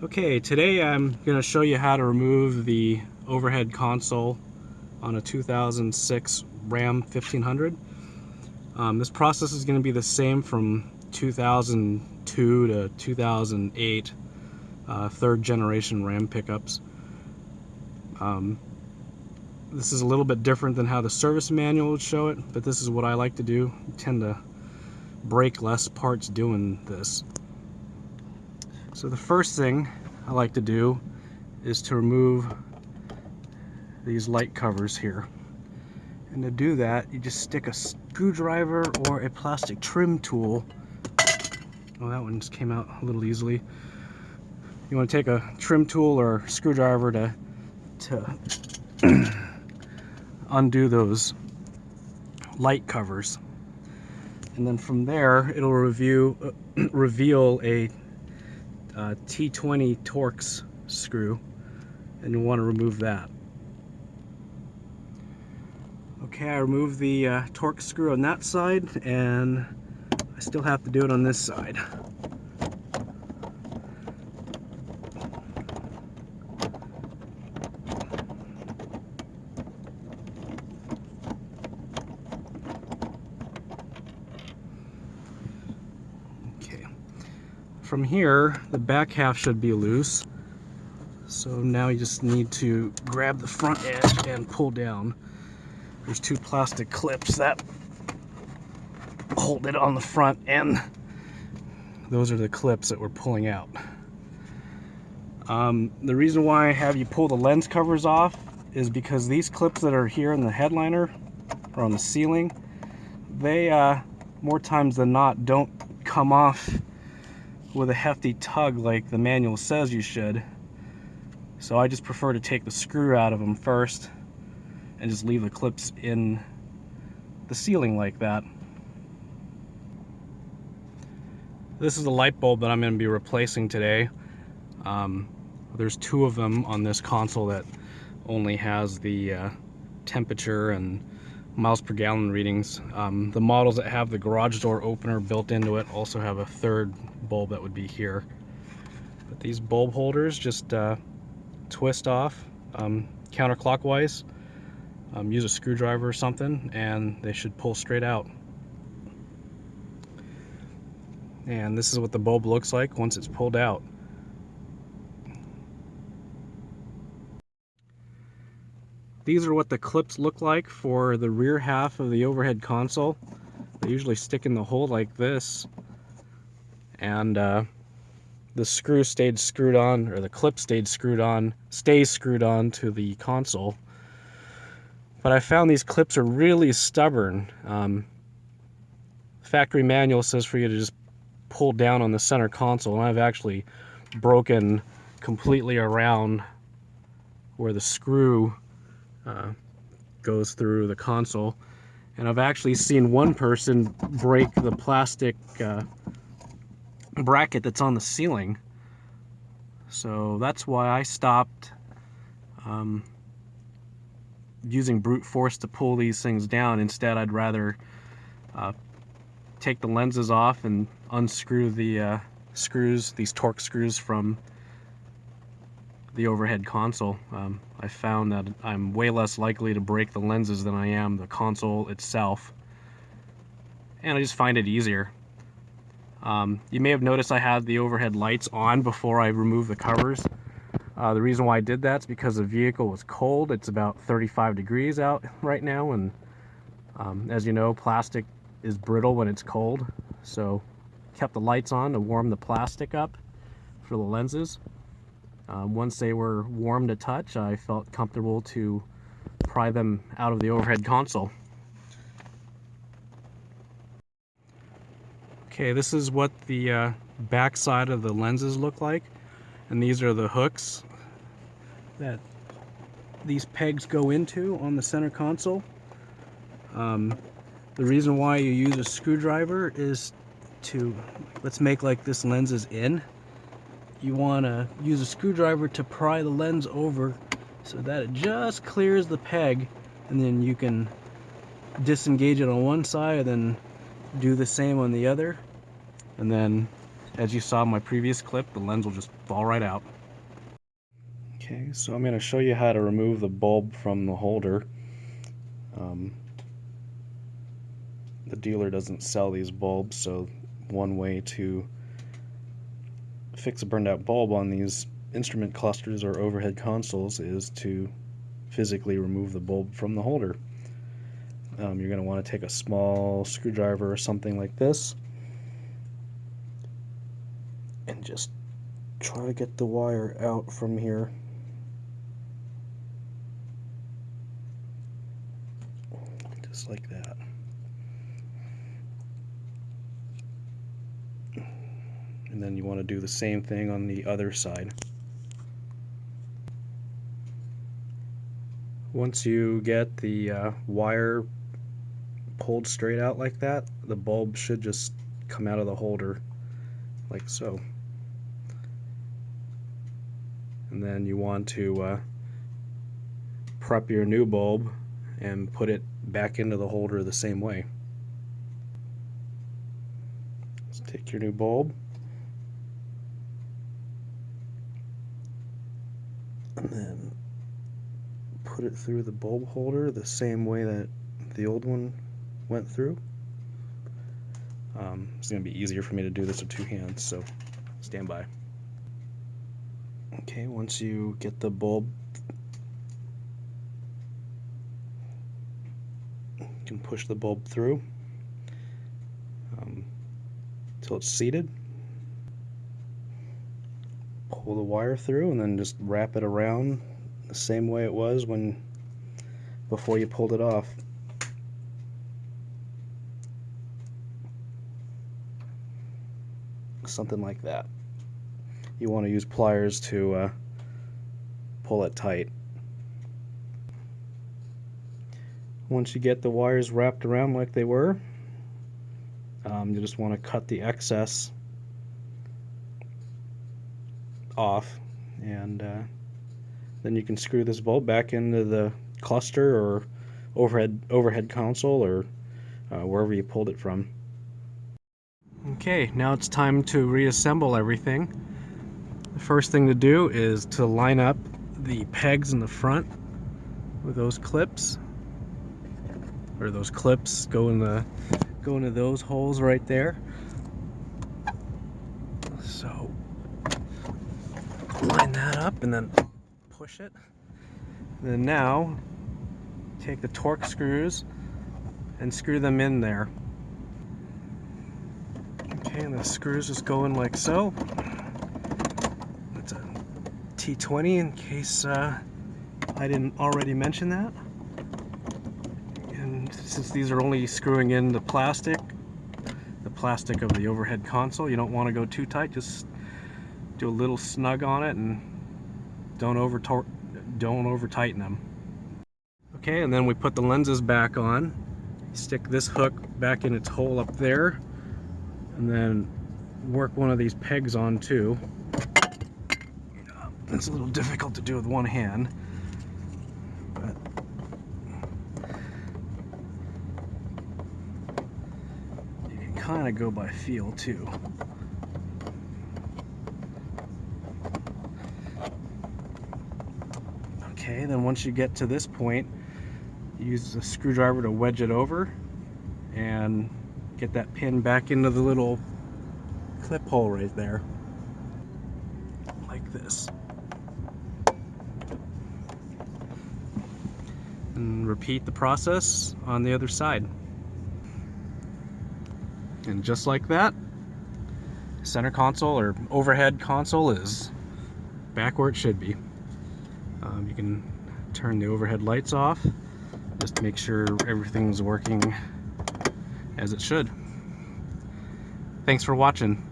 Okay, today I'm going to show you how to remove the overhead console on a 2006 Ram 1500. This process is going to be the same from 2002 to 2008 third generation Ram pickups. This is a little bit different than how the service manual would show it, but this is what I like to do. I tend to break less parts doing this. So the first thing I like to do is to remove these light covers here. And to do that, you just stick a screwdriver or a plastic trim tool. Oh, that one just came out a little easily. You want to take a trim tool or screwdriver to undo those light covers. And then from there, it'll reveal a T20 torx screw, and you'll want to remove that. Okay, I removed the torx screw on that side, and I still have to do it on this side. Okay. From here, the back half should be loose. So now you just need to grab the front edge and pull down. There's two plastic clips that hold it on the front, and those are the clips that we're pulling out. The reason why I have you pull the lens covers off is because these clips that are here in the headliner or on the ceiling, they more times than not don't come off with a hefty tug like the manual says you should. So I just prefer to take the screw out of them first and just leave the clips in the ceiling like that. This is a light bulb that I'm going to be replacing today. There's two of them on this console that only has the temperature and miles per gallon readings. The models that have the garage door opener built into it also have a third bulb that would be here. But these bulb holders just twist off counterclockwise. Use a screwdriver or something, and they should pull straight out. And this is what the bulb looks like once it's pulled out. These are what the clips look like for the rear half of the overhead console. They usually stick in the hole like this, and the screw stayed screwed on, or the clip stays screwed on to the console. But I found these clips are really stubborn. Factory manual says for you to just pull down on the center console, and I've actually broken completely around where the screw goes through the console. And I've actually seen one person break the plastic bracket that's on the ceiling. So that's why I stopped using brute force to pull these things down. Instead, I'd rather take the lenses off and unscrew the screws, these torx screws from the overhead console. I found that I'm way less likely to break the lenses than I am the console itself, and I just find it easier. You may have noticed I had the overhead lights on before I removed the covers. The reason why I did that is because the vehicle was cold. It's about 35 degrees out right now, and as you know, plastic is brittle when it's cold, so kept the lights on to warm the plastic up for the lenses. Once they were warm to touch, I felt comfortable to pry them out of the overhead console. Okay, this is what the back side of the lenses look like, and these are the hooks that these pegs go into on the center console. The reason why you use a screwdriver is to, let's make like this lens is in. You want to use a screwdriver to pry the lens over so that it just clears the peg, and then you can disengage it on one side and then do the same on the other, and then as you saw in my previous clip, the lens will just fall right out. Okay, so I'm going to show you how to remove the bulb from the holder. The dealer doesn't sell these bulbs, so one way to fix a burned out bulb on these instrument clusters or overhead consoles is to physically remove the bulb from the holder. You're going to want to take a small screwdriver or something like this and just try to get the wire out from here. Just like that. And then you want to do the same thing on the other side. Once you get the wire pulled straight out like that, the bulb should just come out of the holder like so. And then you want to prep your new bulb and put it back into the holder the same way. Just take your new bulb and then put it through the bulb holder the same way that the old one went through. It's going to be easier for me to do this with two hands, so stand by. Okay, once you get the bulb, you can push the bulb through until it's seated. Pull the wire through and then just wrap it around the same way it was before you pulled it off. Something like that. You want to use pliers to pull it tight. Once you get the wires wrapped around like they were, you just want to cut the excess off, and then you can screw this bulb back into the cluster or overhead console or wherever you pulled it from. Okay, now it's time to reassemble everything. The first thing to do is to line up the pegs in the front with those clips, or those clips go into those holes right there. So line that up and then push it. And then now take the torque screws and screw them in there. Okay, and the screws just go in like so. It's a T20 in case I didn't already mention that. And since these are only screwing in the plastic of the overhead console, you don't want to go too tight. Just do a little snug on it and don't over tighten them. Okay, and then we put the lenses back on. Stick this hook back in its hole up there, and then work one of these pegs on too. It's a little difficult to do with one hand, but you can kind of go by feel too. Okay, then once you get to this point, use a screwdriver to wedge it over and get that pin back into the little clip hole right there, like this. And repeat the process on the other side. And just like that, center console or overhead console is back where it should be. You can turn the overhead lights off, just to make sure everything's working as it should. Thanks for watching.